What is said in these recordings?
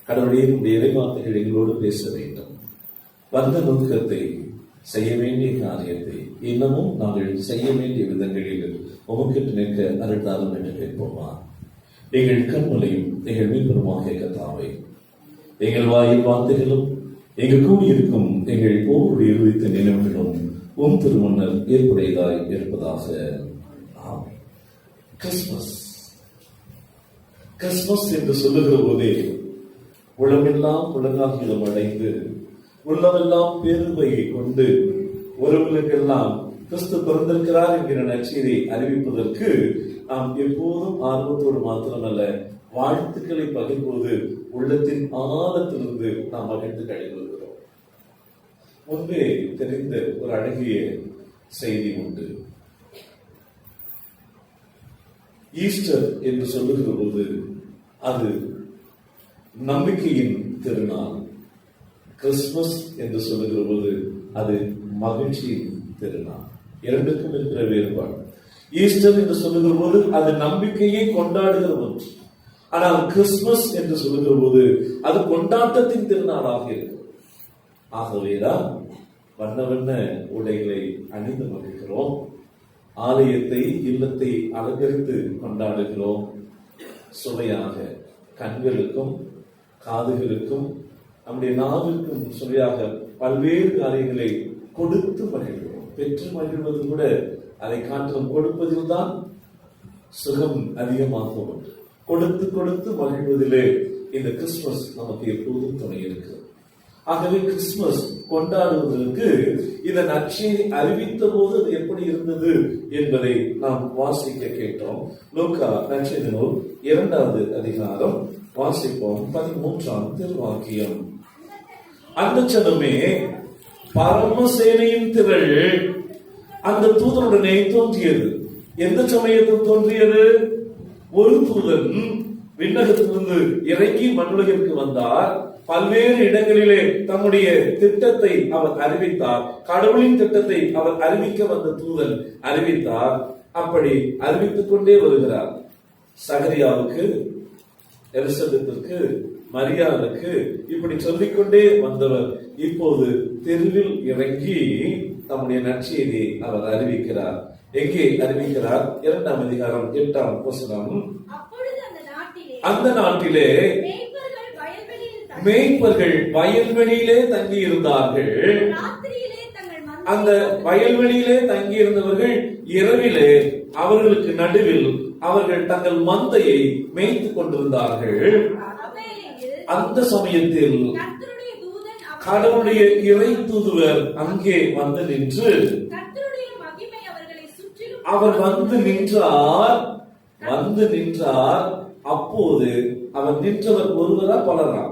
கடவுளின் இறைவார்த்தைகள் எங்களோடு பேச வேண்டும். வந்த நோக்கத்தை, செய்ய வேண்டிய காரியத்தை இன்னமும் நாங்கள் செய்ய வேண்டிய விதங்களில் உமக்கு நிற்க அருள்தாரும் என்று கேட்போமா? எங்கள் கண்மலையும் எங்கள் மீன்பெருமாக கர்த்தாவே, எங்கள் வாயில் வார்த்தைகளும் எங்கள் கூடியிருக்கும் எங்கள் ஒவ்வொரு இறுதித்த நினைவுகளும் உம் திருமுன்னர் ஏற்புடையதாய் இருப்பதாக. ஆமென். கிறிஸ்துமஸ் கிறிஸ்துமஸ் என்று சொல்லுகிற போதே உலகெல்லாம் உலகாகிலம் அடைந்து உள்ளமெல்லாம் பேருமையை கொண்டு ஒருவர்களுக்கெல்லாம் கிறிஸ்து பிறந்திருக்கிறார் என்கிற நற்செய்தியை அறிவிப்பதற்கு நாம் எப்போதும் ஆர்வத்தோடு மாத்திரமல்ல, வாழ்த்துக்களை பகிர்வது உள்ளத்தின் ஆழத்திலிருந்து நாம் மகிழ்ந்து கழிவுகிறோம். முன்பே தெரிந்த ஒரு அழகிய செய்தி உண்டு. ஈஸ்டர் என்று சொல்லுகிற போது அது நம்பிக்கையின் திருநாள். கிறிஸ்துமஸ் என்று சொல்லுகிற போது அது மகிழ்ச்சியின் திருநாள். இரண்டுக்கும் இருக்கிற வேறுபாடு. ஈஸ்டர் என்று சொல்லுகிற போது அது நம்பிக்கையை கொண்டாடுகிற ஒன்று. ஆனால் கிறிஸ்துமஸ் என்று சொல்லுகிற போது அது கொண்டாட்டத்தின் திருநாளாக இருக்கு. ஆகவேதான் வண்ண வண்ண உடைகளை அணிந்து மகிழ்கிறோம். ஆலயத்தை, இல்லத்தை அலங்கரித்து கொண்டாடுகிறோம். சுவையாக கண்களுக்கும் காதுகளுக்கும் நம்முடைய நாவிற்கும் சுவையாக பல்வேறு காரியங்களை கொடுத்து மகிழ்கிறோம். பெற்று மகிழ்வது கூட அதை காட்டிலும் கொடுப்பதில் தான் சுகம் அதிகமாக உண்டு. கொடுத்து கொடுத்து மகிழ்வதிலே இந்த கிறிஸ்துமஸ் நமக்கு எப்போதும் துணை இருக்கு. ஆகவே கிறிஸ்துமஸ் கொண்டாடுவதற்கு இதன் நற்செய்தி அறிவித்த போது அது எப்படி இருந்தது என்பதை நாம் வாசிக்க கேட்டோம். லூக்கா நற்செய்தி நூல் 2வது அதிகாரம் வாசிப்போம். 13ஆம் திருவாக்கியம். அந்த சனமே பரமசேனையின் திரள் அந்த தூதனுடனே தோன்றியது. எந்த சமயத்தில் தோன்றியது? ஒரு தூதன் விண்ணகத்திலிருந்து இறங்கி மண்ணுலகிற்கு வந்தார். பல்வேறு இடங்களிலே தம்முடைய திட்டத்தை அவர் அறிவித்தார். கடவுளின் திட்டத்தை அவர் அறிவிக்க வந்த தூதன் அறிவித்தார். அப்படி அறிவித்துக் கொண்டே வருகிறார். சகரியாவுக்கு, எலிசபெத்திற்கு, மரியாளுக்கு இப்படி சொல்லிக்கொண்டே வந்தவர் இப்போது தெருவில் இறங்கி தம்முடைய நற்செய்தியை அவர் அறிவிக்கிறார். எங்கே அறிவிக்கிறார்? 2ஆம் அதிகாரம் 8ஆம் வசனம். அந்த நாட்டிலே மேய்ப்பர்கள் வயல்வெளியிலே தங்கி இருந்தார்கள். அந்த வயல்வெளியிலே தங்கி இருந்தவர்கள் இரவிலே அவர்களுக்கு நடுவில் அவர்கள் தங்கள் மந்தையை மேய்த்துக் கொண்டிருந்தார்கள். அந்த சமயத்தில் கடவுளுடைய இறை தூதுவர் அங்கே வந்து நின்று, அவர் வந்து நின்றார். அப்போது அவர் நின்றவர் ஒருவரா பலரா?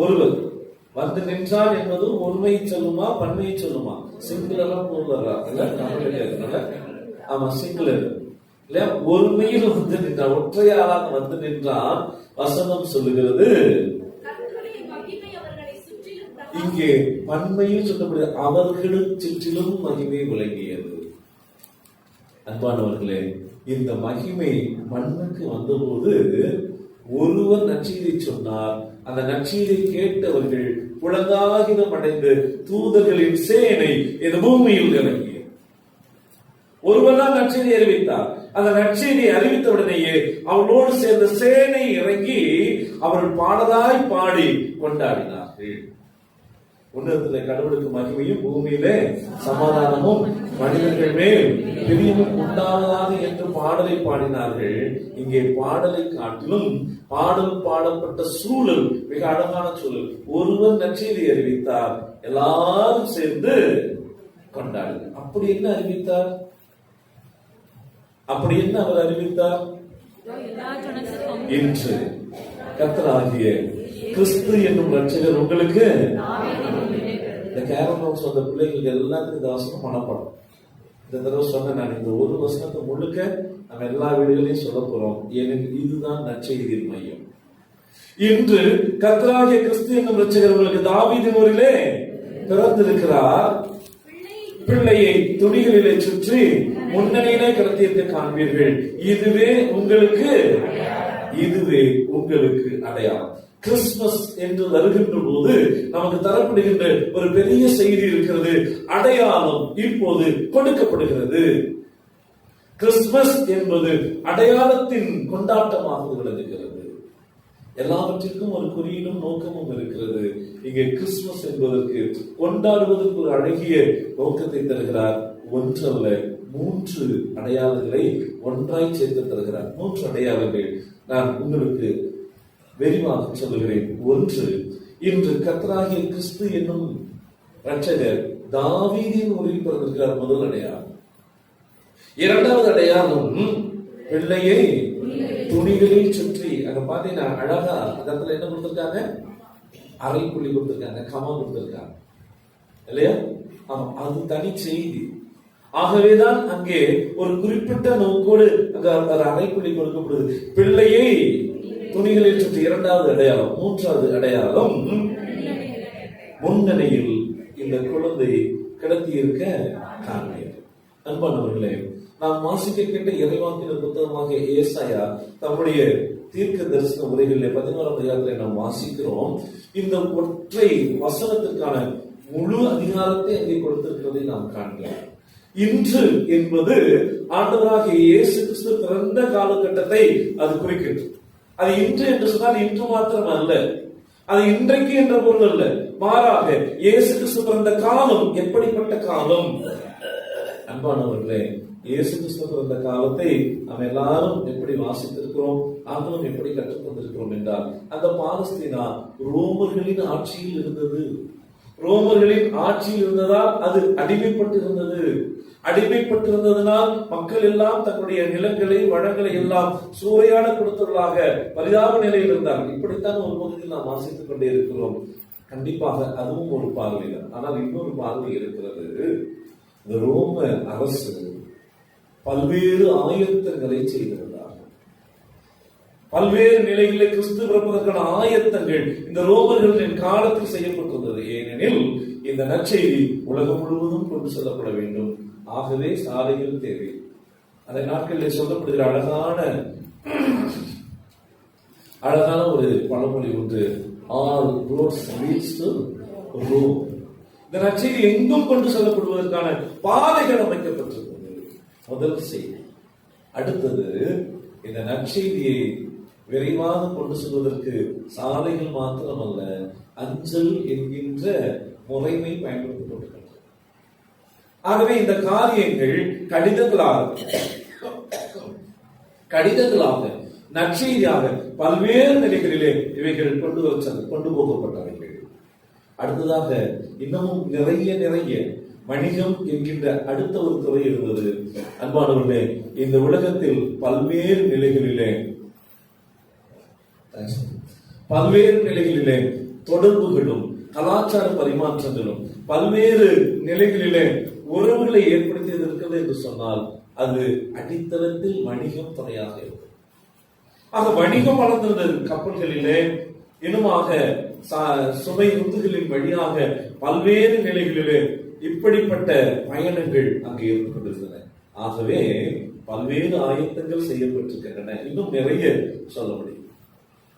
ஒருவர் வந்து நின்றார் என்பது ஒருமை சொல்லுமா பன்மையை சொல்லுமா? சிங்குலரா ஒருவரா? ஆமா, சிங்குலர் இல்லையா? ஒருமையில் வந்து நின்றார், ஒற்றையாளாக வந்து நின்றார். வசனம் சொல்லுகிறது இங்கே பன்மையில் சொல்லப்படுது, அவர்களுக்கு சுற்றிலும் மகிமை விளங்கியது. அன்பானவர்களே, இந்த மகிமை மண்ணுக்கு வந்தபோது ஒருவர் நற்செய்தியை சொன்னார். அந்த நற்செய்தியை கேட்டவர்கள் புலங்காகிதம் அடைந்து தூதர்களின் சேனை இந்த பூமியில் இறங்கியது. ஒருவர் தான் நற்செய்தி அறிவித்தார். அந்த நற்செய்தியை அறிவித்தவுடனேயே அவளோடு சேர்ந்த சேனை இறங்கி அவர்கள் பாடலாய் பாடி கொண்டாடினார்கள். உன்னதத்திலே கடவுளுக்கு மகிமையும் பூமியிலே சமாதானமும் மனிதர்கள் மேல் பிரியமும் உண்டாவதாக என்று பாடலை பாடினார்கள். இங்கே பாடலை காட்டிலும் பாடல் பாடப்பட்ட சூழல் மிக அழகான சூழல். ஒருவர் நற்செய்தி அறிவித்தார், எல்லாரும் சேர்ந்து கொண்டாடுங்க. அப்படி என்ன அறிவித்தார்? அப்படி என்ன அவர் அறிவித்தார்? இன்று கர்த்தராகிய கிறிஸ்து என்னும் ரட்சகர் உங்களுக்கு. இந்த கேரளம் சொந்த பிள்ளைகளுக்கு எல்லாத்துக்கும் இந்த வசனம் மனப்படும். இந்த தடவை சொன்ன நான் இந்த ஒரு வசனத்தை முழுக்க நம்ம எல்லா வீடுகளையும் சொல்ல போறோம். ஏனெனில் இதுதான் நற்செய்தியின் மையம். இன்று கர்த்தராகிய கிறிஸ்து என்னும் ரட்சகர் உங்களுக்கு தாவீதின் ஊரிலே பிறந்திருக்கிறார். பிள்ளையை துணிகளிலே சுற்றி முன்னணியிலே கடத்தியிருக்க காண்பீர்கள். இதுவே உங்களுக்கு இதுவே உங்களுக்கு அடையாளம். கிறிஸ்துமஸ் என்று வருகின்ற போது நமக்கு தரப்படுகின்ற ஒரு பெரிய செய்தி இருக்கிறது. அடையாளம் இப்போது கொடுக்கப்படுகிறது. கிறிஸ்துமஸ் என்பது அடையாளத்தின் கொண்டாட்டமாக விளங்குகிறது. எல்லாவற்றிற்கும் ஒரு குறியீடும் நோக்கமும் இருக்கிறது. இங்கே கிறிஸ்துமஸ் என்பதற்கு கொண்டாடுவதற்கு ஒரு அழகிய நோக்கத்தை தருகிறார். ஒன்றல்ல 3 அடையாளங்களை ஒன்றாய் சேர்த்து தருகிறார். 3 அடையாளங்கள் நான் உங்களுக்கு விரிவாக சொல்லுகிறேன். ஒன்று, இன்று கர்த்தராகிய கிறிஸ்து என்னும் இரட்சகர் தாவீதின் ஊரில் பிறந்திருக்கிறார். முதல் அடையாளம். இரண்டாவது அடையாளம், பிள்ளையை துணிகளில் சுற்றி. அங்க பாத்தீங்கன்னா அழகா அந்த இடத்துல என்ன கொடுத்திருக்காங்க? அரைப்புள்ளி கொடுத்திருக்காங்க, கமா கொடுத்திருக்காங்க இல்லையா? அது தனி செய்தி. ஆகவேதான் அங்கே ஒரு குறிப்பிட்ட நோக்கோடு அங்க அரைப்புள்ளி கொடுக்கப்படுது. பிள்ளையை துணிகளில் சுற்றி இரண்டாவது அடையாளம். மூன்றாவது அடையாளம், முன்னணியில் இந்த குழந்தை கிடத்தி இருக்க காண்பீர். அன்பானவர்களே, நாம் வாசிக்க கேட்ட இறைவாக்கின புத்தகமாக ஏசாயா தம்முடைய தீர்க்க தரிசன உரைகளில் 11ஆம் அதிகாரத்தில் நாம் வாசிக்கிறோம். இந்த ஒற்றை வசனத்திற்கான முழு அதிகாரத்தை அங்கே கொடுத்திருக்கிறதை நாம் காண்கிறோம். இன்று என்பது ஆண்டவராகிய இயேசு கிறிஸ்து பிறந்த காலகட்டத்தை அது குறிக்கிறது. அது இன்று என்று சொன்னால் இன்று மாத்திரம் அல்ல, அது இன்றைக்கு என்ற பொருள் அல்ல. மாறாக இயேசு கிறிஸ்து பிறந்த காலம் எப்படிப்பட்ட காலம்? அன்பானவர்களே, இயேசு கிறிஸ்து பிறந்த காலத்தை நாம் எல்லாரும் எப்படி வாசித்திருக்கிறோம், நாங்களும் எப்படி கற்றுக்கொண்டிருக்கிறோம் என்றால், அந்த பாலஸ்தீனா ரோமர்களின் ஆட்சியில் இருந்தது. ரோமர்களின் ஆட்சியில் இருந்ததால் அது அடிமைப்பட்டு இருந்தது. அடிமைப்பட்டிருந்ததனால் மக்கள் எல்லாம் தன்னுடைய நிலங்களை வளங்களை எல்லாம் சூறையாட கொடுத்தவர்களாக பரிதாப நிலையில் இருந்தார்கள். இப்படித்தான் ஒரு பகுதியில் நாம் வாசித்துக் கொண்டே இருக்கிறோம். கண்டிப்பாக அதுவும் ஒரு பார்வை தான். ஆனால் இன்னொரு பார்வை இருக்கிறது. இந்த ரோம அரசு பல்வேறு ஆயத்தங்களை செய்திருந்தார்கள். பல்வேறு நிலைகளில் கிறிஸ்து பிறப்பதற்கான ஆயத்தங்கள் இந்த ரோமர்களின் காலத்தில் செய்யப்பட்டிருந்தது. ஏனெனில் இந்த நற்செய்தி உலகம் முழுவதும் கொண்டு செல்லப்பட வேண்டும். ஆகவே சாலைகள் தேவை. அந்த நாட்களில் சொல்லப்படுகிற அழகான ஒரு பழமொழி ஒன்று, all roads leads to Rome. இந்த நற்செய்தி எங்கும் கொண்டு செல்லப்படுவதற்கான பாதைகள் அமைக்கப்பட்டிருக்கிறது. முதல் செய்தி. அடுத்தது, இந்த நற்செய்தியை விரைவாக கொண்டு செல்வதற்கு சாலைகள் மாத்திரமல்ல, அஞ்சல் என்கின்ற முறைமை பயன்படுத்தப்பட்டிருக்கிறது. ஆகவே இந்த காரியங்கள் கடிதங்களாக நற்செய்தியாக பல்வேறு நிலைகளிலே இவைகள் கொண்டு போகப்பட்டவைகள். அடுத்ததாக இன்னமும் நிறைய வணிகம் என்கின்ற அடுத்த ஒரு துறை இருந்தது. அன்பானவர்களே, இந்த உலகத்தில் பல்வேறு நிலைகளிலே தொடர்புகளும் கலாச்சார பரிமாற்றங்களும் பல்வேறு நிலைகளிலே உறவுகளை ஏற்படுத்தியது இருக்கிறது என்று சொன்னால் அது அடித்தளத்தில் வணிகம் துறையாக இருக்கும். ஆக வணிகம் வளர்ந்திருந்தது. கப்பல்களிலே இன்னுமாக சுமை உந்துகளின் வழியாக பல்வேறு நிலைகளிலே இப்படிப்பட்ட பயணங்கள் அங்கே இருந்து கொண்டிருந்தன. ஆகவே பல்வேறு ஆயத்தங்கள் செய்யப்பட்டிருக்கின்றன. இன்னும் நிறைய சொல்ல முடியும்.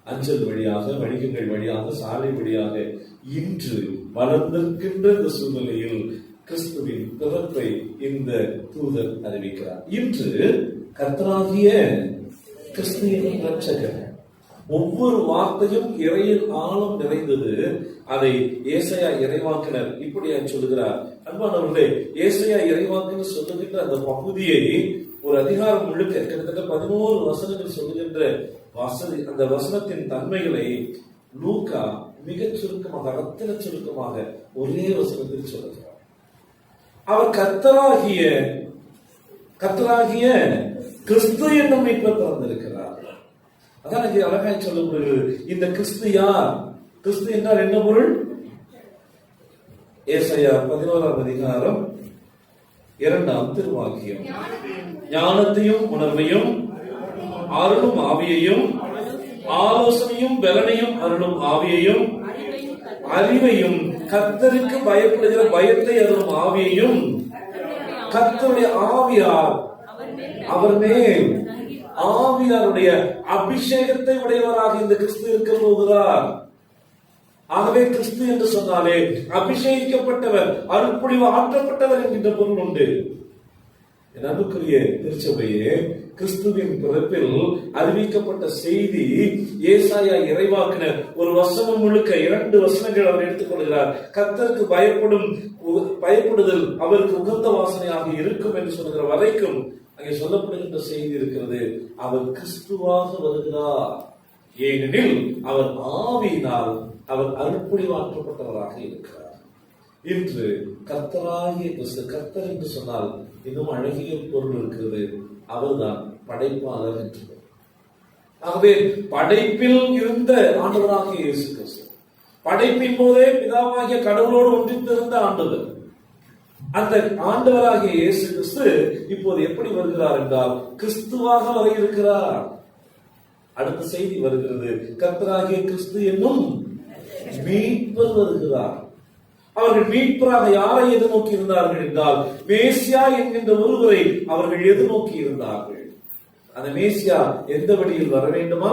அஞ்சல் வழியாக, வணிகங்கள் வழியாக, சாலை வழியாக இன்று வளர்ந்திருக்கின்ற இந்த சூழ்நிலையில் கிறிஸ்துவின் பிறப்பை இந்த தூதர் அறிவிக்கிறார். இன்று கர்த்தராகிய கிறிஸ்து என்னும் இரட்சகர். ஒவ்வொரு வார்த்தையும் இறையில் ஆழம் நிறைந்தது. அதை ஏசாயா இறைவாக்கினர் இப்படியா சொல்லுகிறார். அன்பானவர்களே, ஏசாயா இறைவாக்கினர் சொல்லுகின்ற அந்த பகுதியை ஒரு அதிகாரம் முழுக்க கிட்டத்தட்ட 11 வசனங்கள் சொல்லுகின்ற அந்த வசனத்தின் தன்மைகளை லூக்கா மிகச் சுருக்கமாக, ரத்தின சுருக்கமாக ஒரே வசனத்தில் சொல்லுகிறார். அவர் கர்த்தராகிய கிறிஸ்து என்னும் மீட்பர் பிறந்திருக்கிறார். அதான் இங்கே அழகாய் சொல்லப்படுகிறது. இந்த கிறிஸ்து யார்? கிறிஸ்து என்றால் என்ன பொருள்? ஏசாயா 11ஆம் அதிகாரம் 2ஆம் திருவாக்கியம், ஞானத்தையும் உணர்வையும் அருளும் ஆவியையும், ஆலோசனையும் பலனையும் அருளும் ஆவியையும், அறிவையும், கர்த்தருக்கு பயப்படுகிற பயத்தை அருளும் ஆவியையும், கர்த்தருடைய ஆவியார் அவர் மேல் ஆவியாருடைய அபிஷேகத்தை உடையவராக இந்த கிறிஸ்து இருக்க போகிறார். ஆகவே கிறிஸ்து என்று சொன்னாலே அபிஷேகிக்கப்பட்டவர், அருள்பொழிவு ஆற்றப்பட்டவர் என்கின்ற பொருள் உண்டு. என் அன்புக்குரிய திருச்சபையே, கிறிஸ்துவின் பிறப்பில் அறிவிக்கப்பட்ட செய்தி ஏசாயா இறைவாக்கினர் ஒரு வசனம் முழுக்க 2 வசனங்கள் அவர் எடுத்துக்கொள்கிறார். கர்த்தருக்கு பயப்படுதல் அவருக்கு உகந்த வாசனையாக இருக்கும் என்று சொல்கிற வரைக்கும் அங்கே சொல்லப்படுகின்ற செய்தி இருக்கிறது. அவர் கிறிஸ்துவாக வருகிறார், ஏனெனில் அவர் ஆவியினால் அவர் அருள்பொழிவாற்றப்பட்டவராக இருக்கிறார். இன்று கர்த்தராகிய கிறிஸ்து, கர்த்தர் என்று சொன்னால் இன்னும் அழகிய பொருள் இருக்கிறது, அவர்தான் படைப்பாளர் என்று. ஆகவே படைப்பில் இருந்த ஆண்டவராகிய இயேசு கிறிஸ்து, படைப்பின் போதே பிதாவாகிய கடவுளோடு ஒன்றித்திருந்த ஆண்டவர், அந்த ஆண்டவராகிய இயேசு கிறிஸ்து இப்போது எப்படி வருகிறார் என்றால் கிறிஸ்துவாக வர இருக்கிறார். அடுத்த செய்தி வருகிறது, கர்த்தராகிய கிறிஸ்து என்னும் மீட்பர் வருகிறார். அவர்கள் மீட்பராக யாரை எதிர்நோக்கி இருந்தார்கள் என்றால் மேசியா என்கின்ற ஒருவரை அவர்கள் எதிர்நோக்கி இருந்தார்கள். அந்த மேசியா எந்த வழியில் வர வேண்டுமா?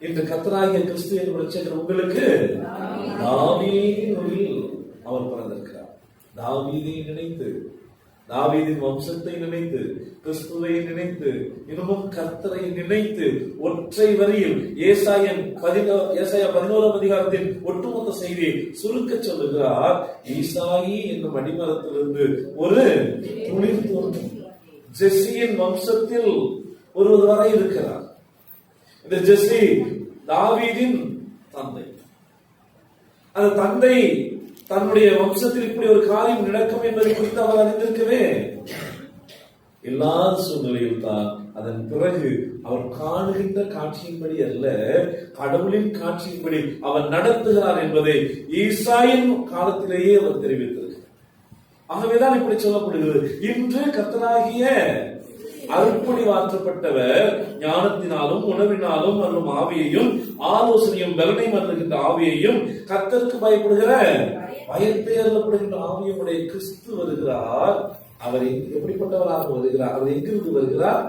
இன்று கர்த்தராகிய கிறிஸ்து என்று ரட்சகர் உங்களுக்கு தாவீதின் வழியில் அவர் பிறந்திருக்கிறார். தாவீதை நினைத்து, தாவீதின் வம்சத்தை நினைத்து, கிறிஸ்துவை நினைத்து, இன்னமும் கர்த்தரை நினைத்து ஒற்றை வரியில் ஏசாயா 11ஆம் அதிகாரத்தின் ஒட்டுமொத்த செய்தியை சுருக்க சொல்லுகிறார். ஈசாயி என்னும் அடிமரத்திலிருந்து ஒரு துளிர் தோன்றும், ஜெஸ்ஸியின் வம்சத்தில் ஒருவர் வர இருக்கிறார். இந்த ஜெஸ்ஸி தாவீதின் தந்தை. அந்த தந்தை தன்னுடைய வம்சத்தில் இப்படி ஒரு காரியம் நடக்கும் என்பதை குறித்து அவர் அறிந்திருக்கவே இல்லாத சூழ்நிலையில் தான் அதன் பிறகு அவர் காணுகின்ற காட்சியின்படி அல்ல, கடவுளின் காட்சியின்படி அவர் நடத்துகிறார் என்பதை ஈசாயின் காலத்திலேயே அவர் தெரிவித்திருக்கிறார். ஆகவேதான் இப்படி சொல்லப்படுகிறது. இன்று கர்த்தராகிய அருள்பொழிவாற்றப்பட்டவர் ஞானத்தினாலும் உணவினாலும் வரும் ஆவியையும் ஆலோசனையும் பலனையும் வருகின்ற ஆவியையும் கர்த்தருக்கு பயப்படுகிற பயத்தை அருளப்படுகின்ற ஆவியுடைய கிறிஸ்து வருகிறார். அவர் எப்படிப்பட்டவராக வருகிறார்? அவர் எங்கிருந்து வருகிறார்?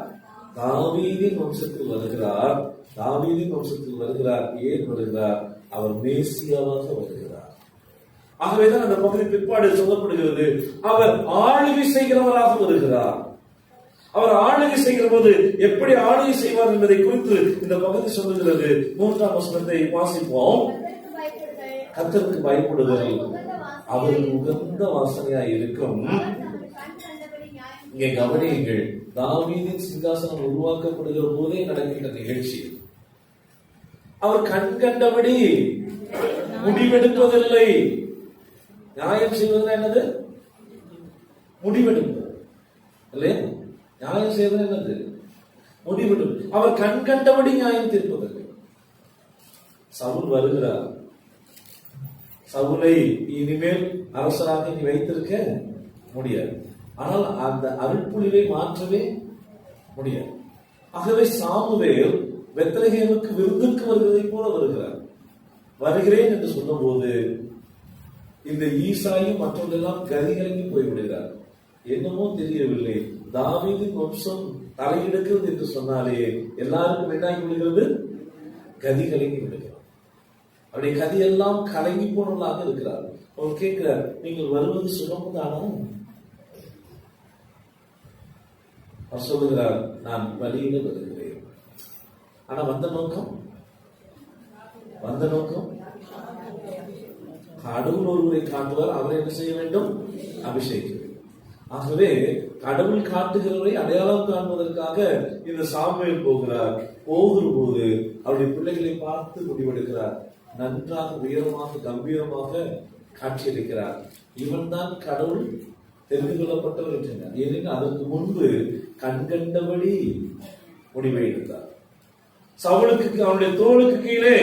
தாவீதின் வம்சத்தில் வருகிறார். தாவீதின் வம்சத்தில் வருகிறார். ஏன் வருகிறார்? அவர் மேசியாவாக வருகிறார். ஆகவேதான் அந்த பகுதி பிற்பாடு சொல்லப்படுகிறது, அவர் ஆளுகை செய்கிறவராக வருகிறார். அவர் ஆளுகை செய்கிற போது எப்படி ஆளுகை செய்வார் என்பதை குறித்து இந்த பகுதி சொல்லுகிறது. 3ஆம் வசனத்தை வாசிப்போம். கர்த்தருக்கு பயப்படுதல் அவருக்கு உகந்த வாசனையாய் இருக்கும். இங்கே கவனியுங்கள், தாவீதின் சிங்காசனம் உருவாக்கப்படுகிற போதே நடக்கின்ற நிகழ்ச்சி. அவர் கண் கண்டபடி முடிவெடுப்பதில்லை. நியாயம் செய்வதுனா என்னது? முடிவெடுப்பது இல்லையா? நியாயம் செய்வது என்னது? முடிவெடும். அவர் கண் கண்டபடி நியாயம் தீர்ப்பதில்லை. சவுல் வருகிறார். சவுலை இனிமேல் அரசராக நீ வைத்திருக்க முடியாது. ஆனால் அந்த அருள்பொழிவை மாற்றவே முடியாது. ஆகவே சாமுவேல் பெத்லகேமுக்கு விருந்துக்கு வருவதை போல வருகிறார். வருகிறேன் என்று சொன்ன போது இந்த ஈசாயும் மற்றவர்களெல்லாம் கதிகலங்கி போய்விடுகிறார். என்னமோ தெரியவில்லை, தாவீதின் வம்சம் தலையெடுக்கிறது என்று சொன்னாலே எல்லாருக்கும் என்னாகி விடுகிறது? கதி கலங்கி விடுகிறார். அவருடைய கதியெல்லாம் கலங்கி போனவர்களாக இருக்கிறார். அவர் கேட்கிறார், நீங்கள் வருவது சுகம்தானா? அவர் சொல்லுகிறார், நான் வழியில வருகிறேன். ஆனா வந்த நோக்கம் கடவுள் ஒருவரை காட்டுவார், அவரை என்ன செய்ய வேண்டும்? அபிஷேகிக்க. ஆகவே கடவுள் காட்டுகிறவரை அடையாளம் காண்பதற்காக இந்த சாமுவேல் போகிறார். போகிற போது அவருடைய பிள்ளைகளை பார்த்து முடிவெடுக்கிறார். நன்றாக உயரமாக கம்பீரமாக காட்சியளிக்கிறார். இவன் தான் கடவுள் தெரிந்து கொள்ளப்பட்டவர் என்றார். ஏனெனில் அதற்கு முன்பு கண்கண்டபடி முடிவை எடுத்தார். சவுலுக்கு அவனுடைய தோளுக்கு கீழே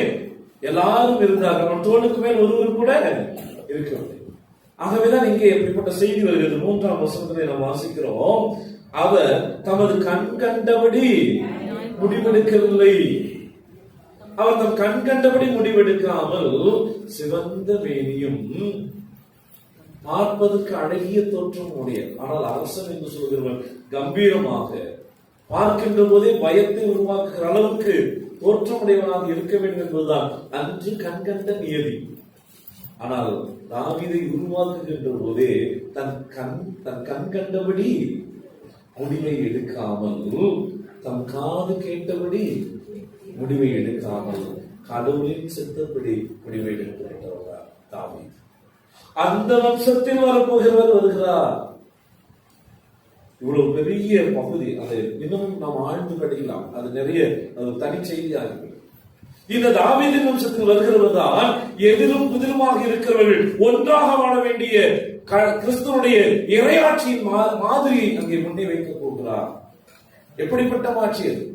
எல்லாரும் இருந்தார்கள், அவன் தோளுக்கு மேல் ஒருவர் கூட இருக்கவில்லை. ஆகவேதான் இங்கே எப்படிப்பட்ட செய்தி வருகிறது? 3ஆம் வசனத்திலே நாம் வாசிக்கிறோம், அவர் தமது கண் கண்டபடி முடிவெடுக்கவில்லை. அவர் தம் கண் கண்டபடி முடிவெடுக்காமல் சிவந்த மேனியும் பார்ப்பதற்கு அழகிய தோற்றம் உடைய, ஆனால் அரசன் என்று சொல்கிறவன் கம்பீரமாக பார்க்கின்ற போதே பயத்தை உருவாக்குகிற அளவுக்கு தோற்றமுடையவனாக இருக்க வேண்டும் என்பதுதான் அன்று கண்கண்ட நியதி. ஆனால் தாவீதை உருவாக்குகின்ற போதே தன் கண் கண்டபடி முடிவை எடுக்காமல், தன் காது கேட்டபடி முடிவை எடுக்காமல், கடவுளின் சித்தப்படி முடிவை எடுத்துவிட்டவர் தாவீது. அந்த வம்சத்தில் வரப்போகிறவர் வருகிறார். இவ்வளவு பெரிய பகுதி, அதை இன்னும் நாம் ஆழ்ந்து படிக்கலாம். அது நிறைய தனி செய்தியாக. இந்த தாவீதின் வம்சத்தில் வருகிறவர் தான் எதிரும் புதிருமாக இருக்கிறவர்கள் ஒன்றாக வாழ வேண்டிய கிறிஸ்துவனுடைய இறையாட்சியின் மாதிரி அங்கே முன்னே வைக்கப் போகிறார். எப்படிப்பட்ட ஆட்சி அது?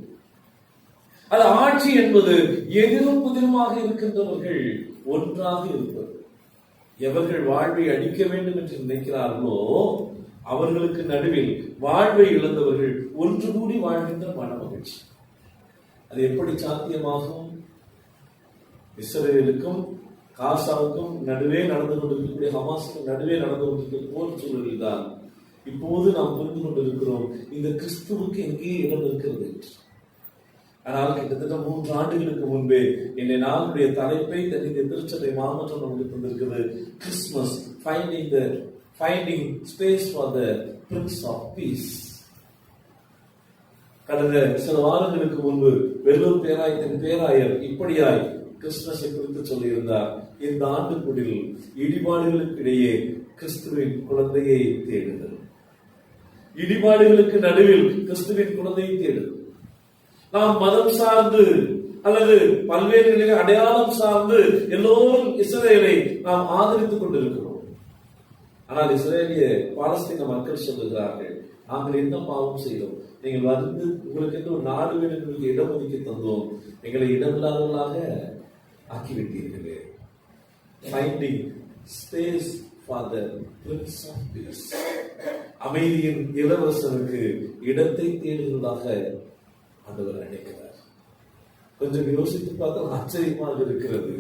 அது ஆட்சி என்பது எதிரும் புதிருமாக இருக்கின்றவர்கள் ஒன்றாக இருப்பது. எவர்கள் வாழ்வை அழிக்க வேண்டும் என்று நினைக்கிறார்களோ அவர்களுக்கு நடுவில் வாழ்வை இழந்தவர்கள் ஒன்று கூடி வாழ்கின்ற மன மகிழ்ச்சி. அது எப்படி சாத்தியமாகும்? இஸ்ரேலுக்கும் காசாவுக்கும் நடுவே நடந்து கொண்டிருக்கக்கூடிய ஹமாஸுக்கும் நடுவே நடந்து கொண்டிருக்கிற போர் சூழலில் தான் இப்போது நாம் புரிந்து கொண்டிருக்கிறோம் இந்த கிறிஸ்துவுக்கு எங்கே இடம் இருக்கிறது. ஆனால் கிட்டத்தட்ட 3 ஆண்டுகளுக்கு முன்பே இந்த நாளுடைய தலைப்பை இந்த திருச்சபை மாமன்றம் நமக்கு தந்திருக்கிறது. Christmas finding space for the Prince of Peace. கடந்த சில வாரங்களுக்கு முன்பு வெள்ளூர் பேராயத்தின் பேராயர் இப்படியாய் கிறிஸ்துமஸை குறித்து சொல்லியிருந்தார். இந்த ஆண்டுக்குடில் இடிபாடுகளுக்கு இடையே கிறிஸ்துவின் குழந்தையை தேடுதல். இடிபாடுகளுக்கு நடுவில் கிறிஸ்துவின் குழந்தையை தேடுதல். நாம் மதம் சார்ந்து அல்லது பல்வேறு நிலையில் அடையாளம் சார்ந்து எல்லோரும் இஸ்ரேலை நாம் ஆதரித்துக் கொண்டிருக்கிறோம். ஆனால் இஸ்ரேலிய பாலஸ்தீன மக்கள் சொல்லுகிறார்கள், நாங்கள் என்ன பாவம் செய்தோம்? நீங்கள் வந்து உங்களுக்கு என்று ஒரு நாடு வேண்டுகளுக்கு இடம் ஒதுக்கி தந்தோம், எங்களை இடமில்லாதவர்களாக ஆக்கிவிட்டீர்களே. Finding space for the Prince of Peace. அமைதியின் இளவரசனுக்கு இடத்தை தேடுவதாக ஆண்டவர் நினைக்கிறார். கொஞ்சம் யோசித்து பார்த்தால் ஆச்சரியமாக இருக்கிறது.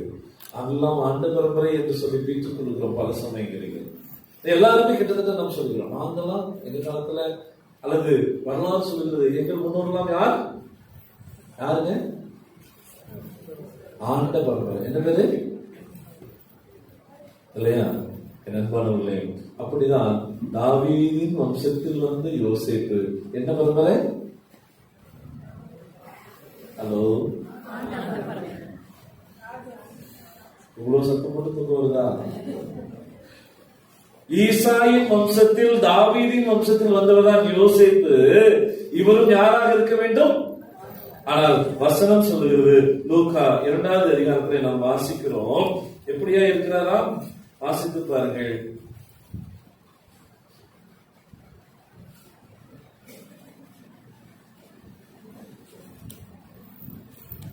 அதெல்லாம் ஆண்ட பரம்பரை என்று சொல்லி பீற்றுக் கொள்கிறோம் பல சமயங்களில். எல்லாருமே கிட்டத்தட்ட நாம் சொல்கிறோம், நாங்கெல்லாம் எங்க காலத்துல அல்லது வரலாறு சொல்கிறது எங்கள் முன்னோர்களாம் யாருங்க? ஆண்ட பரம்பரை. என்ன பேரு இல்லையா என் அன்பானவர்களே? அப்படிதான் தாவீதின் வம்சத்தில் வந்து யோசேப்பு என்ன பரம்பரை? ஹலோ, இவ்வளவு சத்தம் போட்டு தூக்கம் வருதா? ஈசாயின் வம்சத்தில் தாவீதின் வம்சத்தில் வந்தவர்தான் யோசேப்பு. இவரும் யாராக இருக்க வேண்டும்? ஆனால் வசனம் சொல்லுகிறது, லூக்கா 2வது அதிகாரத்தில் நாம் வாசிக்கிறோம். எப்படியா இருக்கிறாராம்? வாசித்து பாருங்கள்.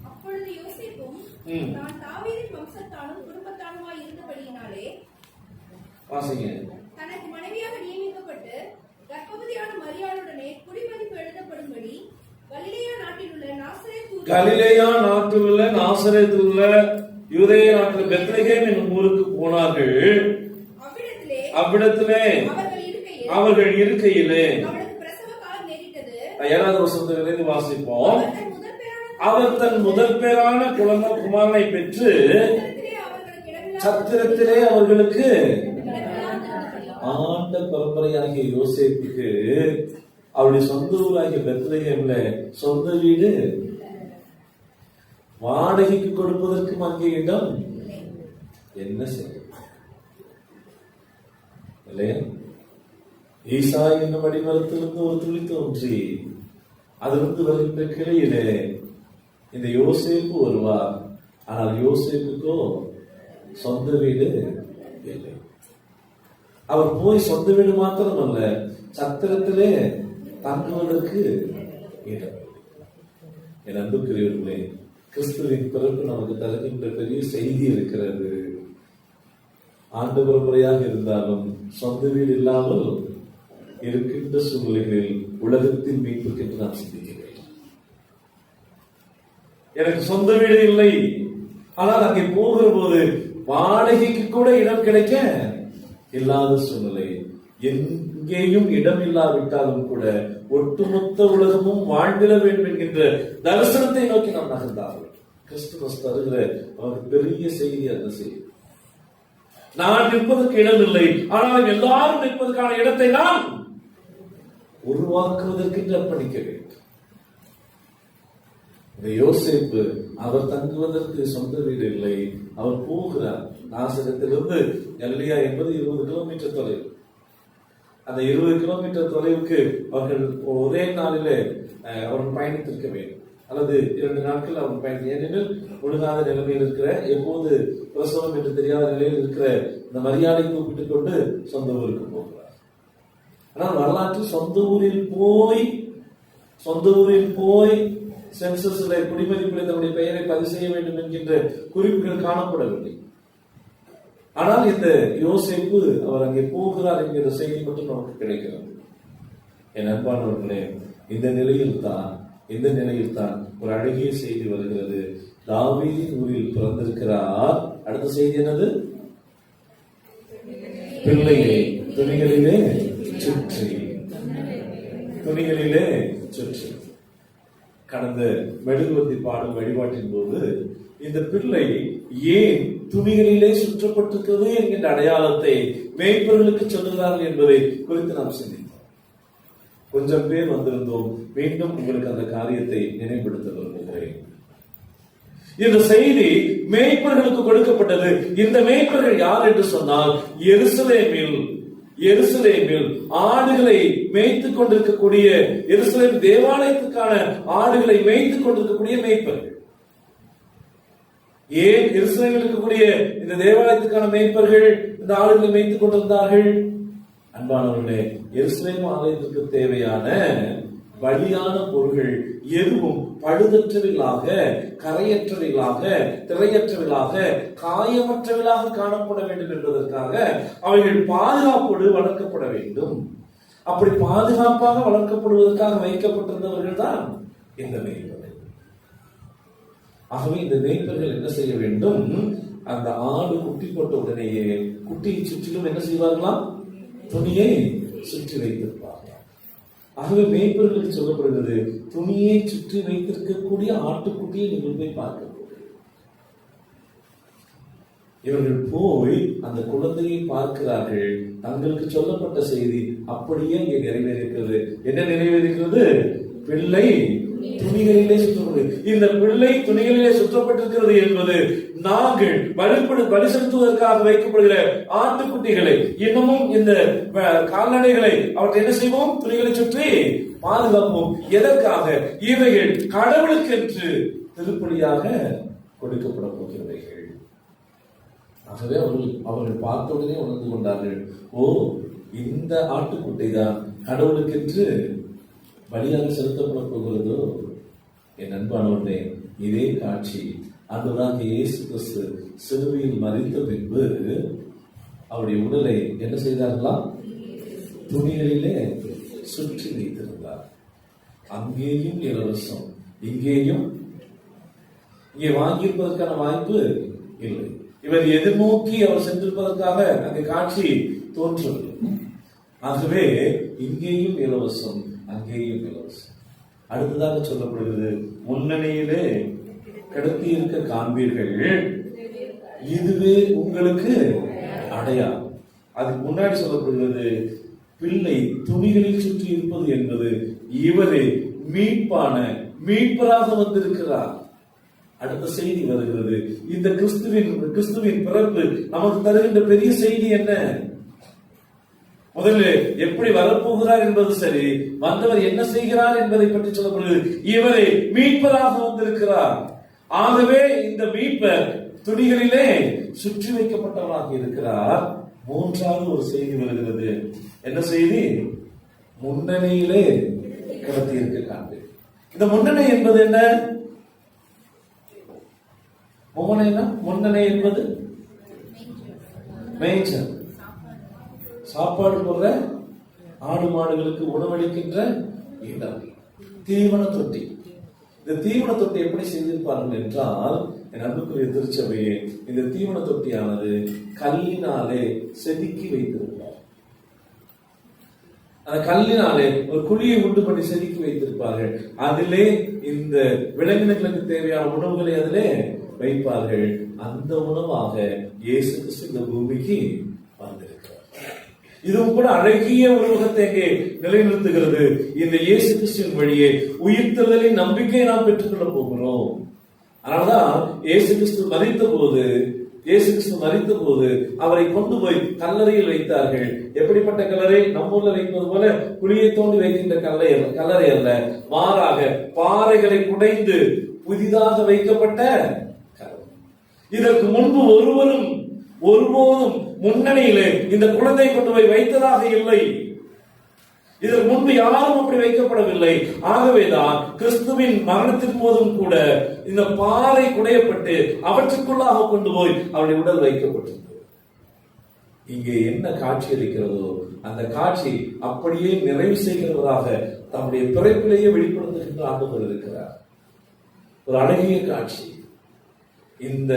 அப்பொழுது யோசேப்பும் நான் தாவீதின் வம்சத்தானும் குடும்பத்தானுமாய் இருந்தபடியினாலே வாசிங்க. தனக்கு மனைவியாக நியமிக்கப்பட்டு கர்ப்பவதியான மரியாளுடனே குடிமதிப்பு எழுதப்படும்படி கலிலேயா நாட்டில் உள்ள நாசரேத்தில் உள்ள யூதேயா நாட்டில் பெத்லகேம் என்னும் ஊருக்கு போனார்கள். அவ்விடத்திலே அவர்கள் இருக்கையிலே பிரசவ காலம் நேரிட்டது. 7வது வசனத்திலிருந்து வாசிப்போம். அவர் தன் முதல் பேரான குமாரனை பெற்று சத்திரத்திலே அவர்களுக்கு ஆண்ட பரம்பரையாகிய யோசேப்புக்கு அவருடைய சொந்த ஊராகிய பெத்லகேம்ல சொந்த வீடு வாடகைக்கு கொடுப்பதற்கும் அங்கே இடம் என்ன செய்யும் இல்லையா? ஈசா என்னும் அடிமரத்திலிருந்து ஒரு துளி தோன்றி அதிலிருந்து வருகின்ற கிளையிலே இந்த யோசேப்பு வருவார். ஆனால் யோசேப்புக்கோ சொந்த வீடு இல்லை. அவர் போய் சொந்த வீடு மாத்திரம் அல்ல, சத்திரத்திலே தங்குவதற்கு இடம். என் அன்புக்குரியவர்களே, கிறிஸ்துவின் பிறப்பு நமக்கு தருகின்ற பெரிய செய்தி இருக்கிறது. ஆண்டு பரம்பரையாக இருந்தாலும் சொந்த வீடு இல்லாமல் இருக்கின்ற சூழ்நிலைகளில் உலகத்தின் மீட்புக்கு என்று நாம் சிந்திக்க வேண்டும். எனக்கு சொந்த வீடு இல்லை, ஆனால் அங்கே போகிற போது வாடகைக்கு கூட இடம் கிடைக்க இல்லாத சூழ்நிலை. எங்கேயும் இடம் இல்லாவிட்டாலும் கூட ஒட்டுமொத்த உலகமும் வாழ்ந்திட வேண்டும் என்கின்ற தரிசனத்தை நோக்கி நாம் நகர்ந்தார்கள். கிறிஸ்துமஸ் தருகிற அவருக்கு பெரிய செய்தி அந்த செய்தி. நான் நிற்பதற்கு இடம் இல்லை, ஆனால் எல்லாரும் நிற்பதற்கான இடத்தை நான் உருவாக்குவதற்கு அர்ப்பணிக்க வேண்டும். யோசேப்பு அவர் தங்குவதற்கு சொந்த வீடு இல்லை. அவர் போகிறார். நாசரத்திலிருந்து கலிலேயா என்பது 20 கிலோமீட்டர் தொலைவு. அந்த 20 கிலோமீட்டர் தொலைவுக்கு அவர்கள் ஒரே நாளிலே அவர்கள் பயணித்திருக்க வேண்டும், அல்லது 2 நாட்கள் அவர் பயணம். ஏனெனில் ஒழுங்காத நிலைமையில் இருக்கிற, எப்போது பிரசவம் என்று தெரியாத நிலையில் இருக்கிற இந்த மரியாதை கூப்பிட்டுக் கொண்டு சொந்த ஊருக்கு போகிறார். ஆனால் வரலாற்றில் சொந்த ஊரில் போய் சென்சஸ்ல குடிமதிப்பில் தன்னுடைய பெயரை பதிவு செய்ய வேண்டும் என்கின்ற குறிப்புகள் காணப்படவில்லை. ஆனால் இந்த யோசேப்பு அவர் அங்கே போகிறார் என்கிற செய்தி மட்டும் நமக்கு கிடைக்கிறது. என் அன்பானவர்களே, இந்த நிலையில் தான் ஒரு அழகிய செய்தி வருகிறது. தாவீதின் ஊரில் பிறந்திருக்கிறார். அடுத்த செய்தி என்னது? பிள்ளையை துணிகளிலே சுற்றி. கடந்த மெழுகுவர்த்தி பாடும் வழிபாட்டின் போது இந்த பிள்ளை ஏன் துணிகளிலே சுற்றப்பட்டிருக்கிறது என்கின்ற அடையாளத்தை மேய்ப்பர்களுக்கு சொல்லுகிறார்கள் என்பதை குறித்து நாம் சிந்தித்தோம். கொஞ்சம் பேர் வந்திருந்தோம். மீண்டும் உங்களுக்கு அந்த காரியத்தை நினைவுபடுத்த விரும்புகிறேன். இந்த செய்தி மேய்ப்பர்களுக்கு கொடுக்கப்பட்டது. இந்த மேய்ப்பர்கள் யார் என்று சொன்னால், எருசலேமில் ஆடுகளை மேய்த்துக் கொண்டிருக்கக்கூடிய, எருசலேம் தேவாலயத்துக்கான ஆடுகளை மேய்த்துக் கொண்டிருக்கக்கூடிய மேய்ப்பர்கள். ஏன் எருசலேமில் இருக்கக்கூடிய இந்த தேவாலயத்துக்கான மேய்ப்பர்கள் இந்த ஆடுகளை மேய்த்துக் கொண்டிருந்தார்கள்? அன்பானவர்களே, எருசலேம் ஆலயத்திற்கு தேவையான பலியான பொருள்கள் எதுவும் பழுதற்றவைகளாக, கரையற்றவைகளாக, திரையற்றவைகளாக, காயமற்றவைகளாக காணப்பட வேண்டும் என்பதற்காக அவைகள் பாதுகாப்போடு வளர்க்கப்பட வேண்டும். அப்படி பாதுகாப்பாக வளர்க்கப்படுவதற்காக வைக்கப்பட்டிருந்தவர்கள் தான் இந்த மேய்ப்பர்கள். ஆகவே இந்த மேய்ப்பர்கள் என்ன செய்ய வேண்டும்? அந்த ஆடு குட்டி போட்ட உடனேயே குட்டியை சுற்றிலும் என்ன செய்வார்களாம்? துணியை சுற்றி வைத்திருப்பார்கள். ஆகவே மேய்ப்பர்களுக்கு சொல்லப்படுகிறது, துணியை சுற்றி வைத்திருக்கக்கூடிய ஆட்டுக்குட்டியை நீங்கள் போய் பார்க்க. இவர்கள் போய் அந்த குழந்தையை பார்க்கிறார்கள். தங்களுக்கு சொல்லப்பட்ட செய்தி அப்படியே இங்கே நிறைவேறிக்கிறது. என்ன நிறைவேறிக்கிறது? பிள்ளை துணிகளிலே சுற்றப்படுகிறது. இந்த பிள்ளை துணிகளிலே சுற்றப்பட்டிருக்கிறது என்பது நாங்கள் பலி செலுத்துவதற்காக வைக்கப்படுகிற ஆட்டுக்குட்டிகளை, இன்னமும் இந்த கால்நடைகளை அவற்றை என்ன செய்வோம்? துணிகளை சுற்றி பாதுகாப்போம். எதற்காக? இவைகள் கடவுளுக்கென்று திருப்பலியாக கொடுக்கப்பட போகிறவைகள். ஆகவே அவர்கள் பார்த்த உடனே உணர்ந்து கொண்டார்கள், ஓ, இந்த ஆட்டுக்குட்டை தான் கடவுளுக்கென்று பலியாக செலுத்தப்பட போகிறதோ. என் அன்பானவர்களே, இதே காட்சி அன்றுதான் இயேசு கிறிஸ்து சிலுவையில் மரித்த பின்பு அவருடைய உடலை என்ன செய்தார்களாம்? துணிகளிலே சுற்றி வைத்திருந்தார். அங்கேயும் இலவசம், இங்கேயும். இங்கே வாங்கியிருப்பதற்கான வாய்ப்பு இல்லை. இவர் எதிர்நோக்கி அவர் சென்றிருப்பதற்காக அந்த காட்சி தோன்றவில்லை. ஆகவே இங்கேயும் இலவசம், அங்கேயும் இலவசம். அடுத்ததாக சொல்லப்படுகிறது, முன்னணியிலே கடத்தி இருக்க காண்பீர்கள், இதுவே உங்களுக்கு அடையாளம். அதுக்கு முன்னாடி சொல்லப்படுகிறது, பிள்ளை துணிகளில் சுற்றி இருப்பது என்பது இவரே மீட்பராக வந்திருக்கிறார். அடுத்த செய்தி வருகிறது. இந்த கிறிஸ்துவின் பிறப்பு நமக்கு தருகின்ற பெரிய செய்தி என்ன? முதல்ல எப்படி வரப்போகிறார் என்பது சரி, வந்தவர் என்ன செய்கிறார் என்பதை பற்றி சொல்லப்படுகிறது. இவரை மீட்பராக வந்திருக்கிறார். ஆகவே இந்த மீட்பர் துணிகளிலே சுற்றி வைக்கப்பட்டவராக இருக்கிறார். மூன்றாவது ஒரு செய்தி வருகிறது. என்ன செய்தி? முன்னணியிலே கடத்தி இருக்க காண்பு. இந்த முன்னணி என்பது என்ன? முன்னணி என்பது மேய்ச்சல், சாப்பாடு போடுற ஆடு மாடுகளுக்கு உணவளிக்கின்ற இடம், தீவன தொட்டி. இந்த தீவன தொட்டி எப்படி செய்திருப்பார்கள் என்றால், என் அன்புக்குரிய திருச்சபையே, இந்த தீவன தொட்டியானது கல்லினாலே செதுக்கி வைத்திருப்பார். அந்த கல்லினாலே ஒரு குழியை உண்டு பண்ணி செதுக்கி வைத்திருப்பார்கள். அதிலே இந்த விலங்கினங்களுக்கு தேவையான உணவுகளை அதிலே வைப்பார்கள். அந்த உணவாக இயேசு கிறிஸ்து இந்த பூமிக்கு வந்திருக்கிறார். இதுவும் கூட அழகிய உருவகத்தை இங்கே நிலைநிறுத்துகிறது. இந்த இயேசு கிறிஸ்துவின் வழியே உயிர்த்தெழுதலின் நம்பிக்கையை நாம் பெற்றுக்கொள்ள போகிறோம். அதனால்தான் இயேசு கிறிஸ்து மரித்த போது அவரை கொண்டு போய் கல்லறையில் வைத்தார்கள். எப்படிப்பட்ட கல்லறை? நம்ம ஊர்ல வைப்பது போல குழியை தோண்டி வைக்கின்ற கல்லறை அல்ல, மாறாக பாறைகளை குடைந்து புதிதாக வைக்கப்பட்ட கல்லறை. இதற்கு முன்பு ஒருபோதும் முன்னணியிலே இந்த குழந்தை கொண்டு போய் வைத்ததாக இல்லை. இதற்கு முன்பு யாரும் அப்படி வைக்கப்படவில்லை. ஆகவேதான் கிறிஸ்துவின் மரணத்தின் போதும் கூட இந்த பாறை குடையப்பட்டு அவற்றுக்குள்ளாக கொண்டு போய் அவருடைய உடல் வைக்கப்பட்டது. இங்கே என்ன காட்சி இருக்கிறதோ அந்த காட்சி அப்படியே நிறைவு செய்கிறவராக தம்முடைய பிறப்பிலேயே வெளிப்படுத்துகின்ற ஆண்டவர் இருக்கிறார். ஒரு அழகிய காட்சி. இந்த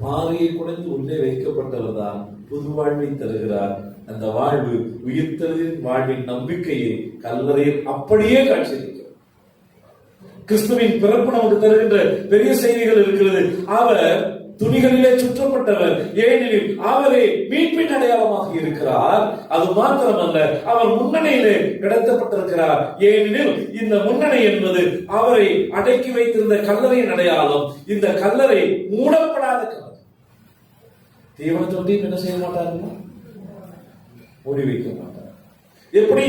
பாறையை குடைந்து உள்ளே வைக்கப்பட்டவர் தான் புது வாழ்வை தருகிறார். அந்த வாழ்வு உயிர்த்தெழுதலின் வாழ்வின் நம்பிக்கையை கல்லறையில் அப்படியே காட்சியளிக்கிறது. கிறிஸ்துவின் பிறப்பு நமக்கு தருகின்ற பெரிய செய்திகள் இருக்கிறது. அவர் துணிகளிலே சுற்றப்பட்டவர், ஏனெனில் அவரே மீட்பின் அடையாளமாக இருக்கிறார். அது மாத்திரமல்ல, அவர் முன்னணியிலே கிடத்தப்பட்டிருக்கிறார். ஏனெனில் இந்த முன்னணி என்பது அவரை அடக்கி வைத்திருந்த கல்லறையின் அடையாளம். இந்த கல்லறை மூடப்படாத கல்லறை. தீவன தொட்டியும் என்ன செய்ய மாட்டார்கள்? மூடி வைக்க மாட்டார். எப்படி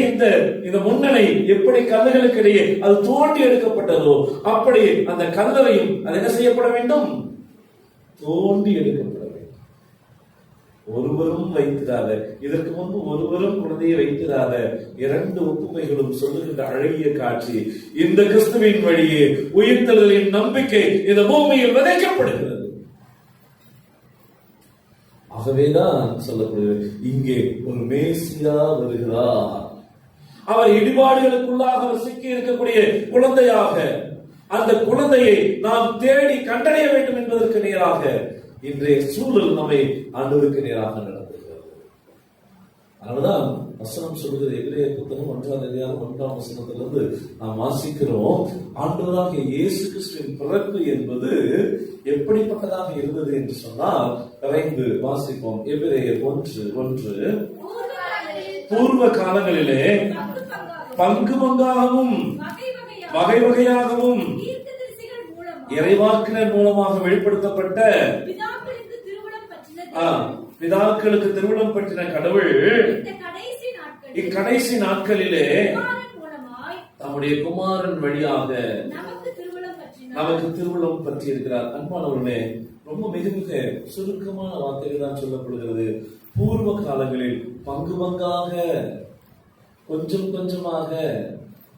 இந்த முன்னணி எப்படி கல்லுகளுக்கு இடையே அது தோண்டி எடுக்கப்பட்டதோ அப்படி அந்த கல்லறையும் அது என்ன செய்யப்பட வேண்டும்? தோண்டி எடுக்கப்பட வேண்டும். ஒருவரும் வைத்திராத, இதற்கு முன்பு ஒருவரும் குழந்தையை வைத்திராத இரண்டு ஒப்புமைகளும் சொல்லுகின்ற அழகிய காட்சி. இந்த கிறிஸ்துவின் வழியே உயிர்த்தெழுதலின் நம்பிக்கை இந்த பூமியில் விதைக்கப்படுகிறது. ஆகவேதான் சொல்லப்படுகிறது, இங்கே ஒரு மேசியா வருகிறார். அவர் இடிபாடுகளுக்குள்ளாக அவர் சிக்கி இருக்கக்கூடிய குழந்தையாக, அந்த குழந்தையை நாம் தேடி கண்டறிய வேண்டும் என்பதற்கு நேராக இன்றைய சூழல் நம்மை ஆண்டவருக்கு நேராக நடத்துகிறது. அதனால்தான் வசனம் சொல்கிறது, எபிரேயர் புத்தகம் 1:1 வசனத்திலிருந்து நாம் வாசிக்கிறோம். ஆண்டவராகிய இயேசு கிறிஸ்துவின் பிறப்பு என்பது எப்படிப்பட்டதாக இருந்தது என்று சொன்னால் விரைந்து வாசிப்போம். எபிரேயர் 1:1 பூர்வ காலங்களிலே பங்கு பங்காகவும் வகை வகையாகவும் இறைவாக்கினர் மூலமாக வெளிப்படுத்தப்பட்ட பிதாக்களுக்கு திருவுளம் பற்றின கடவுள் இக்கடைசி நாட்களிலே தம்முடைய குமாரன் வழியாக நமக்கு திருவுளம் பற்றி இருக்கிறார். அன்பானவர்களே, ரொம்ப மிக மிக சுருக்கமான வார்த்தைகள் தான் சொல்லப்படுகிறது. பூர்வ காலங்களில் பங்கு பங்காக, கொஞ்சம் கொஞ்சமாக,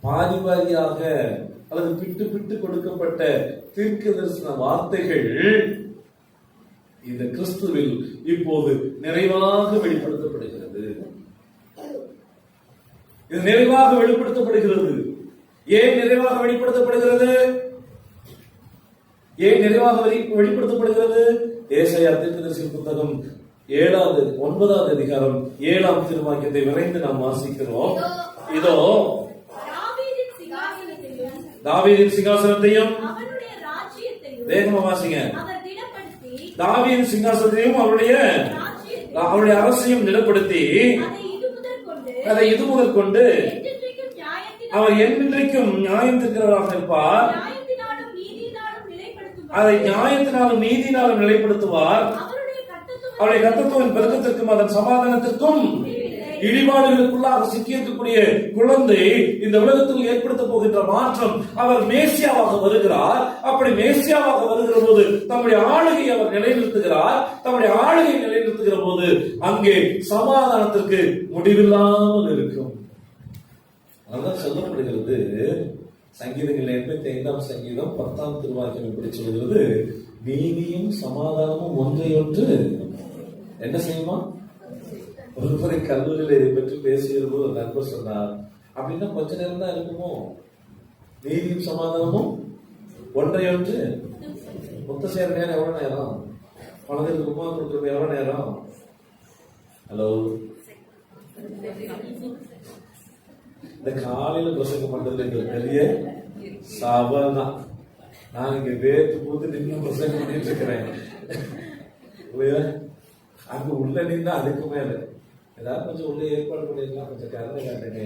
பாதி பாதியாக அல்லது பிட்டு பிட்டு கொடுக்கப்பட்ட தீர்க்க தரிசன வார்த்தைகள் இந்த கிறிஸ்துவில் இப்போது நிறைவாக வெளிப்படுத்தப்படுகிறது. இது நிறைவாக வெளிப்படுத்தப்படுகிறது. ஏன் நிறைவாக வெளிப்படுத்தப்படுகிறது? ஏன் நிறைவாக வெளிப்படுத்தப்படுகிறது? ஏசாயா தீர்க்கதரிசி புத்தகம் 9வது அதிகாரம் 7ஆம் திருவாக்கியத்தை விரைந்து நாம் வாசிக்கிறோம். இதோ தாவீதின் சிங்காசனத்தையும் வேகமா வாசிங்க. தாவீதின் சிங்காசனத்தையும் அவருடைய அரசையும் நிலைப்படுத்தி அதை இது முதல் கொண்டு அவர் என்றைக்கும் நியாயம் தீர்க்கிறவராக இருப்பார். அதை நியாயத்தினாலும் நீதினாலும் நிலைப்படுத்துவார். அவருடைய கர்த்தத்துவம் பெருக்கத்திற்கும் அதன் சமாதானத்திற்கும் இடிபாடுகளுக்குள்ளாக சிக்கியிருக்கக்கூடிய குழந்தை இந்த உலகத்தில் ஏற்படுத்த போகின்ற மாற்றம், அவர் மேசியாவாக வருகிறார். அப்படி மேசியாவாக வருகிற போது தம்முடைய ஆளுகையை அவர் நிலைநிறுத்துகிறார். தம்முடைய ஆளுகையை நிலைநிறுத்துகிற போது அங்கே சமாதானத்திற்கு முடிவில்லாமல் இருக்கும். அதான் சொல்லப்படுகிறது. சங்கீதங்கள் 85ஆம் சங்கீதம் 10ஆம் திருவாக்கியம் இப்படி சொல்கிறது, நீதியும் சமாதானமும் ஒன்றையொன்று என்ன செய்யுமா? ஒருமுறை கல்லூரியில் இதை பற்றி பேசுகிற போது ஒரு நண்பர் சொன்னார், அப்படின்னா கொஞ்ச நேரம் தான் இருக்குமோ? நீதியும் சமாதானமும் ஒன்றையொன்று மொத்த சேர நேரம் எவ்வளவு நேரம்? குழந்தைகளுக்கு உமா கொடுக்குறது எவ்வளவு நேரம்? ஹலோ, இந்த காலையில பிரசங்கம் பண்றதுல எங்களுக்கு பெரிய சபதான். நான் இங்க வேத்து போட்டு நின்று பிரசங்கம் பண்ணிட்டு இருக்கிறேன். அங்க உள்ள நின்று அதுக்கு மேல ஏதாவது கொஞ்சம் உள்ள ஏற்பாடு பண்ணிருக்கலாம், கொஞ்சம் கருணை காட்டுங்க.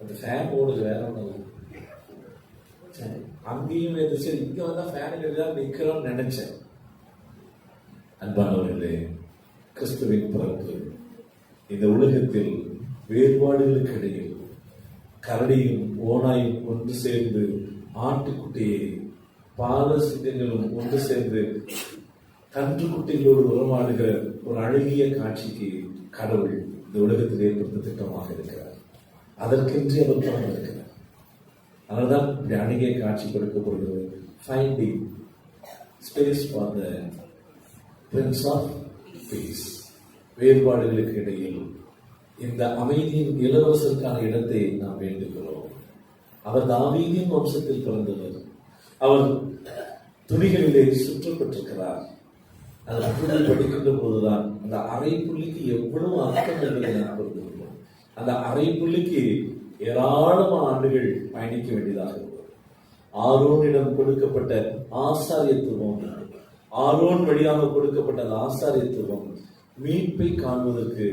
அந்த ஃபேன் ஓடுது, வேற ஒன்றும் அங்கேயும் சரி இங்க வந்தா ஃபேனுக்கு எல்லாம் நிக்கிறோம்னு நினைச்சேன். அன்பானவர்களே, கிறிஸ்துவின் பிறப்பு இந்த உலகத்தில் வேறுபாடுகளுக்கு இடையில் கரடியும் ஓனாயும் ஒன்று சேர்ந்து ஆட்டுக்குட்டியை பாலசிங்கங்களும் ஒன்று சேர்ந்து கன்றுக்குட்டிகளோடு உறவாடுகிற ஒரு அழகிய காட்சிக்கு கடவுள் இந்த உலகத்தில் ஏற்படுத்த திட்டமாக இருக்கிறார். அதற்கென்று அவர் இருக்கிறார். அதனால்தான் இப்படி அழகிய காட்சி கொடுக்கப்படுகிறது. Finding space for the prince of peace. வேறுபாடுகளுக்கு இடையில் இந்த அமைதியின் இளவரசருக்கான இடத்தை நாம் வேண்டுகிறோம். அவர் தாவீதின் வம்சத்தில் பிறந்தவர். அவர் துணிகளிலே சுற்றப்பட்டிருக்கிறார். அதை படிக்கின்ற போதுதான் அந்த அரை புள்ளிக்கு எவ்வளவு அர்த்தம் என்பதை நாம் புரிந்துள்ளோம். அந்த அரை புள்ளிக்கு ஏராளமான ஆண்டுகள் பயணிக்க வேண்டியதாக இருக்கும். ஆரோனிடம் கொடுக்கப்பட்ட ஆசாரியத்துவம், ஆரோன் வழியாக கொடுக்கப்பட்ட அந்த ஆசாரியத்துவம் மீட்பை காண்பதற்கு,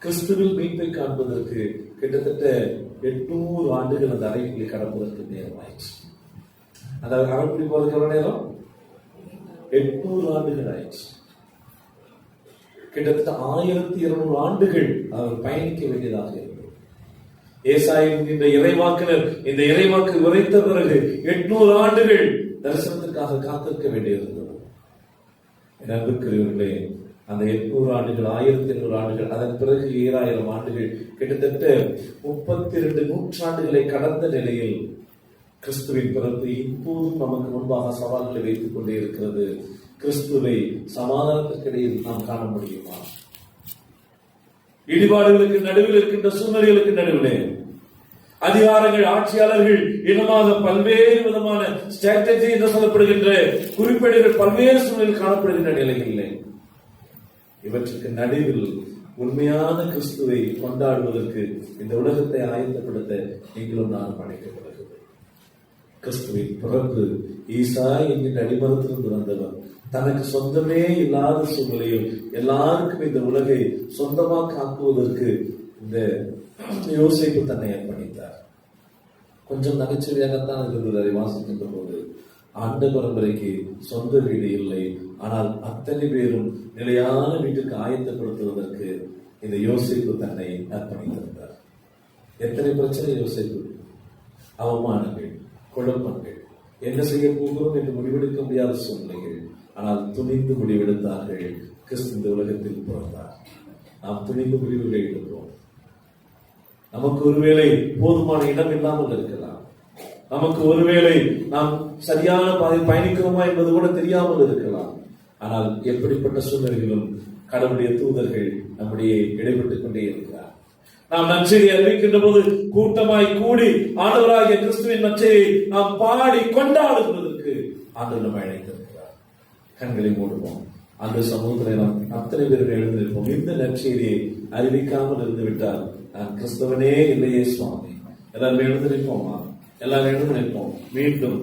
கிறிஸ்துவில் மீட்பை காண்பதற்கு கிட்டத்தட்ட 800 ஆண்டுகள் அந்த அரைப்புள்ளி கடப்பதற்கு நேரம் ஆயிடுச்சு. அந்த அரைப்புள்ளி போறதுக்கு எவ்வளவு நேரம்? 800 ஆண்டுகள் ஆயிடுச்சு. கிட்டத்தட்ட 1200 ஆண்டுகள் அவர் பயணிக்க வேண்டியதாக இருந்தது. ஏசாயின் இந்த இறைவாக்கினர் இந்த இறைவாக்கு உரைத்த பிறகு 800 ஆண்டுகள் தரிசனத்திற்காக காத்திருக்க வேண்டியிருந்தது. அன்புக்குரியவர்களே, அந்த 800 ஆண்டுகள் 1200 ஆண்டுகள், அதன் பிறகு 7000 ஆண்டுகள், கிட்டத்தட்ட 32 நூற்றாண்டுகளை கடந்த நிலையில் கிறிஸ்துவின் பிறப்பு இப்போதும் நமக்கு முன்பாக சவால்களை வைத்துக் கொண்டே இருக்கிறது. கிறிஸ்துவை சமாதானத்திற்கிடையில் நாம் காண முடியுமா? இடிபாடுகளுக்கு நடுவில் இருக்கின்ற சூழ்நிலைகளுக்கு நடுவிலே அதிகாரங்கள், ஆட்சியாளர்கள் இனமாக பல்வேறு விதமான ஸ்ட்ராட்டஜி என்று சொல்லப்படுகின்ற குறிப்பேடுகள் பல்வேறு சூழ்நிலையில் காணப்படுகின்ற நிலைகளிலே இவற்றுக்கு நடுவில் உண்மையான கிறிஸ்துவை கொண்டாடுவதற்கு இந்த உலகத்தை ஆயத்தப்படுத்த நீங்களும் நான் படைக்கப்படுகிறது. கிறிஸ்துவின் பிறப்பு ஈசா என்கின்ற அடிமரத்திலிருந்து வந்தவர் தனக்கு சொந்தமே இல்லாத சூழ்நிலையில் எல்லாருக்கும் இந்த உலகை சொந்தமாக ஆக்குவதற்கு இந்த யோசேப்பு தன்னை அர்ப்பணித்தார். கொஞ்சம் நகைச்சுவையாகத்தான் இருந்தது அதை வாசிக்கின்ற போது. ஆண்ட பரம்பரைக்கு சொந்த வீடு இல்லை, ஆனால் அத்தனை பேரும் நிலையான வீட்டுக்கு ஆயத்தப்படுத்துவதற்கு இந்த யோசேப்பு தன்னை அர்ப்பணித்திருந்தார். எத்தனை பிரச்சனை யோசேப்பு! அவமானங்கள், குழப்பங்கள், என்ன செய்ய போகிறோம் என்று முடிவெடுக்க முடியாத சூழ்நிலைகள். ஆனால் துணிந்து முடிவெடுத்தார்கள். கிறிஸ்து இந்த உலகத்தில் பிறந்தார். நாம் துணிந்து முடிவுகளை எடுக்கிறோம். நமக்கு ஒருவேளை போதுமான இடம் இல்லாமல் இருக்கலாம். நமக்கு ஒருவேளை நாம் சரியான பாதையில் பயணிக்கிறோமா என்பது கூட தெரியாமல் இருக்கலாம். ஆனால் எப்படிப்பட்ட சூழ்நிலைகளும் கடவுளுடைய தூதர்கள் நம்முடைய இடைப்பட்டுக் கொண்டே இருக்கிறார். நாம் நற்செய்தி அறிவிக்கின்ற போது கூட்டமாய் கூடி ஆண்டவராகிய கிறிஸ்துவின் நற்செய்தியை நாம் பாடி கொண்டாடுவதற்கு ஆண்டவர் நம்மை அழைத்திருக்கிறார். கண்களை மூடுவோம். அந்த சமூகத்தில் நாம் அத்தனை பேரும் எழுந்திருப்போம். இந்த நற்செய்தியை அறிவிக்காமல் இருந்து விட்டால் நான் கிறிஸ்தவனே இல்லையே சுவாமி. எல்லாரும் எழுந்திருப்போமா? எல்லாரும் எழுந்திருப்போம். மீண்டும்